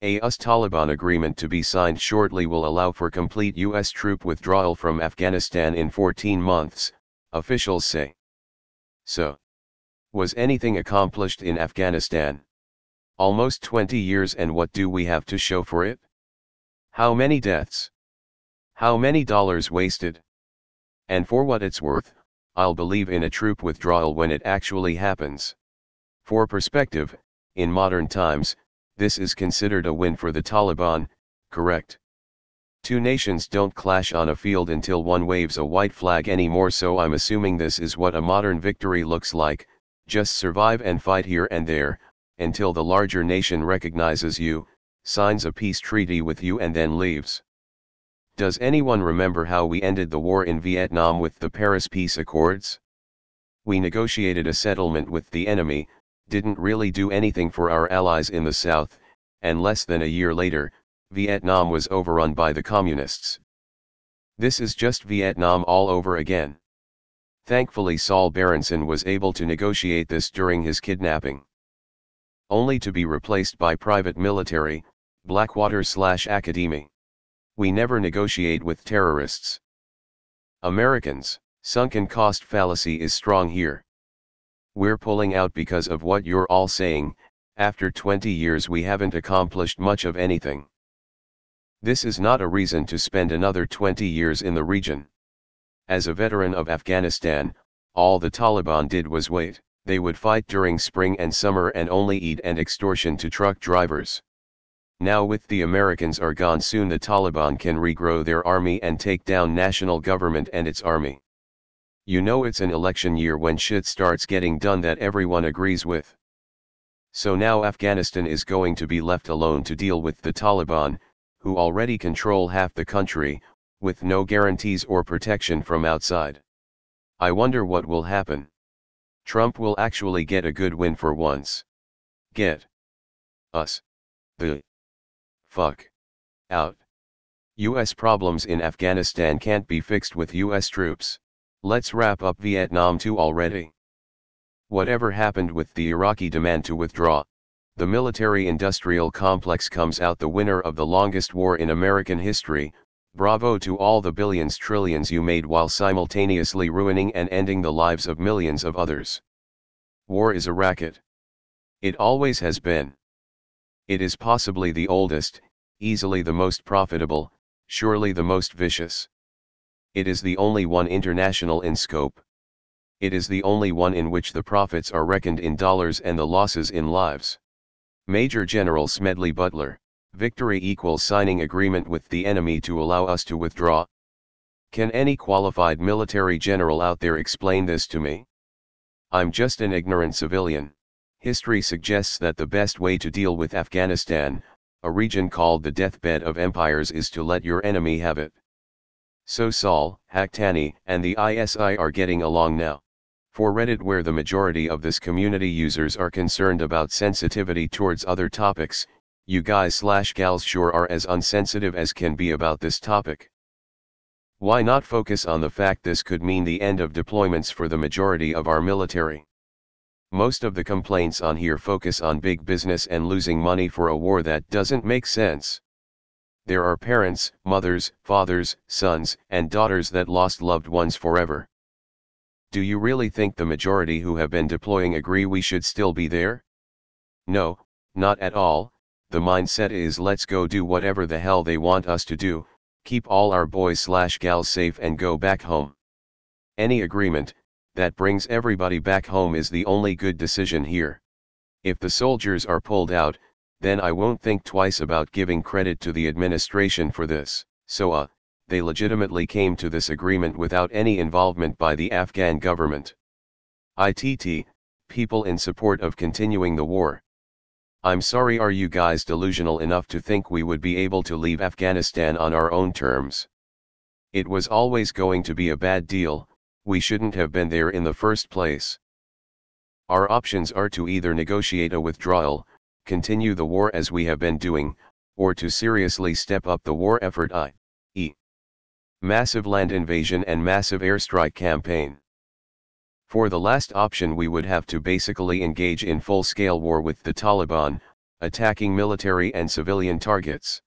A US-Taliban agreement to be signed shortly will allow for complete US troop withdrawal from Afghanistan in 14 months, officials say. So, was anything accomplished in Afghanistan? Almost 20 years, and what do we have to show for it? How many deaths? How many dollars wasted? And for what it's worth, I'll believe in a troop withdrawal when it actually happens. For perspective, in modern times, this is considered a win for the Taliban, correct? Two nations don't clash on a field until one waves a white flag anymore, so I'm assuming this is what a modern victory looks like: just survive and fight here and there, until the larger nation recognizes you, signs a peace treaty with you, and then leaves. Does anyone remember how we ended the war in Vietnam with the Paris Peace Accords? We negotiated a settlement with the enemy, didn't really do anything for our allies in the South, and less than a year later, Vietnam was overrun by the communists. This is just Vietnam all over again. Thankfully Saul Berenson was able to negotiate this during his kidnapping. Only to be replaced by private military, Blackwater/Academy. We never negotiate with terrorists. Americans, sunken cost fallacy is strong here. We're pulling out because of what you're all saying. After 20 years we haven't accomplished much of anything. This is not a reason to spend another 20 years in the region. As a veteran of Afghanistan, all the Taliban did was wait. They would fight during spring and summer and only eat and extortion to truck drivers. Now with the Americans are gone, soon the Taliban can regrow their army and take down national government and its army. You know it's an election year when shit starts getting done that everyone agrees with. So now Afghanistan is going to be left alone to deal with the Taliban, who already control half the country, with no guarantees or protection from outside. I wonder what will happen. Trump will actually get a good win for once. Get us the fuck out. US problems in Afghanistan can't be fixed with US troops. Let's wrap up Vietnam too already. Whatever happened with the Iraqi demand to withdraw, the military-industrial complex comes out the winner of the longest war in American history. Bravo to all the billions, trillions you made while simultaneously ruining and ending the lives of millions of others. War is a racket. It always has been. It is possibly the oldest, easily the most profitable, surely the most vicious. It is the only one international in scope. It is the only one in which the profits are reckoned in dollars and the losses in lives. Major General Smedley Butler, victory equals signing agreement with the enemy to allow us to withdraw. Can any qualified military general out there explain this to me? I'm just an ignorant civilian. History suggests that the best way to deal with Afghanistan, a region called the deathbed of empires, is to let your enemy have it. So Saul, Haqqani, and the ISI are getting along now. For Reddit, where the majority of this community users are concerned about sensitivity towards other topics, you guys/gals sure are as unsensitive as can be about this topic. Why not focus on the fact this could mean the end of deployments for the majority of our military? Most of the complaints on here focus on big business and losing money for a war that doesn't make sense. There are parents, mothers, fathers, sons, and daughters that lost loved ones forever. Do you really think the majority who have been deploying agree we should still be there? No, not at all. The mindset is let's go do whatever the hell they want us to do, keep all our boys/gals safe and go back home. Any agreement that brings everybody back home is the only good decision here. If the soldiers are pulled out, then I won't think twice about giving credit to the administration for this. So they legitimately came to this agreement without any involvement by the Afghan government. ITT, people in support of continuing the war. I'm sorry, are you guys delusional enough to think we would be able to leave Afghanistan on our own terms? It was always going to be a bad deal, we shouldn't have been there in the first place. Our options are to either negotiate a withdrawal, continue the war as we have been doing, or to seriously step up the war effort, i.e. massive land invasion and massive airstrike campaign. For the last option we would have to basically engage in full-scale war with the Taliban, attacking military and civilian targets.